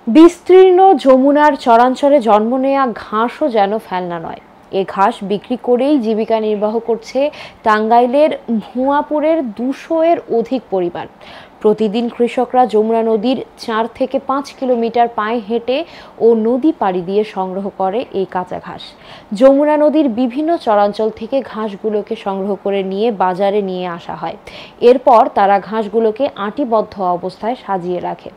বিস্তীর্ণ যমুনার চরাঞ্চলে জন্ম নেয়া ঘাসও যেন ফেলনা নয়। এ ঘাস বিক্রি করেই জীবিকা নির্বাহ করছে টাঙ্গাইলের ভুঁয়াপুরের ২০০-এর অধিক পরিবার। প্রতিদিন কৃষকরা যমুনা নদীর ৪ থেকে ৫ কিলোমিটার পায়ে হেঁটে ও নদী পাড়ি দিয়ে সংগ্রহ করে এই কাঁচা ঘাস। যমুনা নদীর বিভিন্ন চরাঞ্চল থেকে ঘাসগুলোকে সংগ্রহ করে নিয়ে বাজারে নিয়ে আসা হয়। এরপর তারা ঘাসগুলোকে আঁটিবদ্ধ অবস্থায় সাজিয়ে রাখে।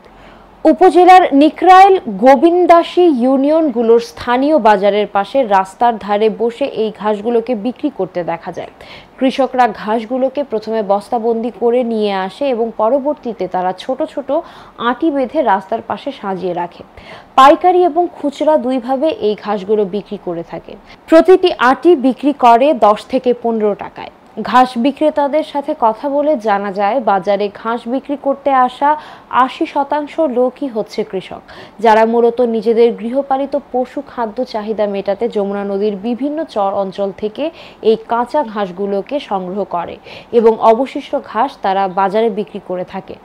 উপজেলার নিকরাইল গোবিন্দাসী ইউনিয়নগুলোর স্থানীয় বাজারের পাশে রাস্তার ধারে বসে এই ঘাসগুলোকে বিক্রি করতে দেখা যায়। কৃষকরা ঘাসগুলোকে প্রথমে বস্তাবন্দি করে নিয়ে আসে এবং পরবর্তীতে তারা ছোট ছোট আঁটি বেঁধে রাস্তার পাশে সাজিয়ে রাখে। পাইকারি এবং খুচরা দুইভাবে এই ঘাসগুলো বিক্রি করে থাকে। প্রতিটি আঁটি বিক্রি করে ১০ থেকে ১৫ টাকায়। ঘাস বিক্রেতাদের সাথে কথা বলে জানা যায়, বাজারে ঘাস বিক্রি করতে আসা ৮০% লোকই হচ্ছে কৃষক, যারা মূলত নিজেদের গৃহপালিত পশু খাদ্য চাহিদা মেটাতে যমুনা নদীর বিভিন্ন চর অঞ্চল থেকে এই কাঁচা ঘাসগুলোকে সংগ্রহ করে এবং অবশিষ্ট ঘাস তারা বাজারে বিক্রি করে থাকে।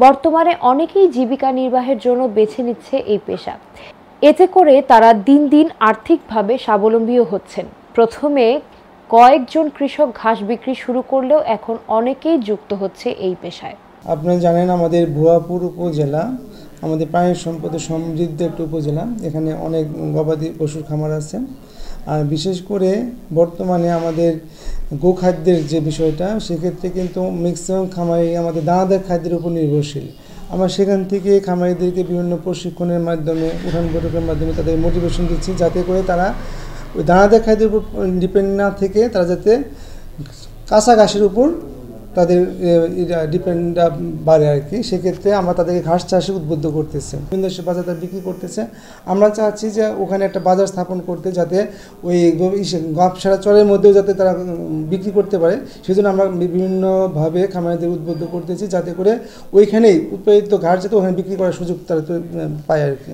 বর্তমানে অনেকেই জীবিকা নির্বাহের জন্য বেছে নিচ্ছে এই পেশা। এতে করে তারা দিন দিন আর্থিকভাবে স্বাবলম্বীও হচ্ছেন। প্রথমে কয়েকজন কৃষক ঘাস বিক্রি শুরু করলেও এখন অনেকেই যুক্ত হচ্ছে এই পেশায়। আপনারা জানেন, আমাদের ভুয়াপুর উপজেলা আমাদের প্রাণী সম্পদে সমৃদ্ধ একটা উপজেলা। এখানে অনেক গবাদি পশুর খামার আছে। আর বিশেষ করে বর্তমানে আমাদের গোখাদ্যের যে বিষয়টা, সেক্ষেত্রে কিন্তু ম্যাক্সিমাম খামারি আমাদের দানাদার খাদ্যের উপর নির্ভরশীল। আমরা সেখান থেকে খামারিদেরকে বিভিন্ন প্রশিক্ষণের মাধ্যমে, উঠান বৈঠকের মাধ্যমে তাদের মোটিভেশন দিচ্ছি, যাতে করে তারা ওই দানাদার খাদ্যের উপর ডিপেন্ড না থেকে তারা যাতে কাঁচা ঘাসের উপর তাদের ডিপেন্ডটা বাড়ে আর কি। সেক্ষেত্রে আমরা তাদেরকে ঘাস চাষে উদ্বুদ্ধ করতেছি, বিভিন্ন দেশের বাজার তারা বিক্রি করতেছে। আমরা চাচ্ছি যে ওখানে একটা বাজার স্থাপন করতে, যাতে ওই গাবসারা চরের মধ্যেও যাতে তারা বিক্রি করতে পারে। সেজন্য আমরা বিভিন্নভাবে খামারিদের উদ্বুদ্ধ করতেছি, যাতে করে ওইখানেই উৎপাদিত ঘাস যাতে ওখানে বিক্রি করার সুযোগ তারা পায় আর কি।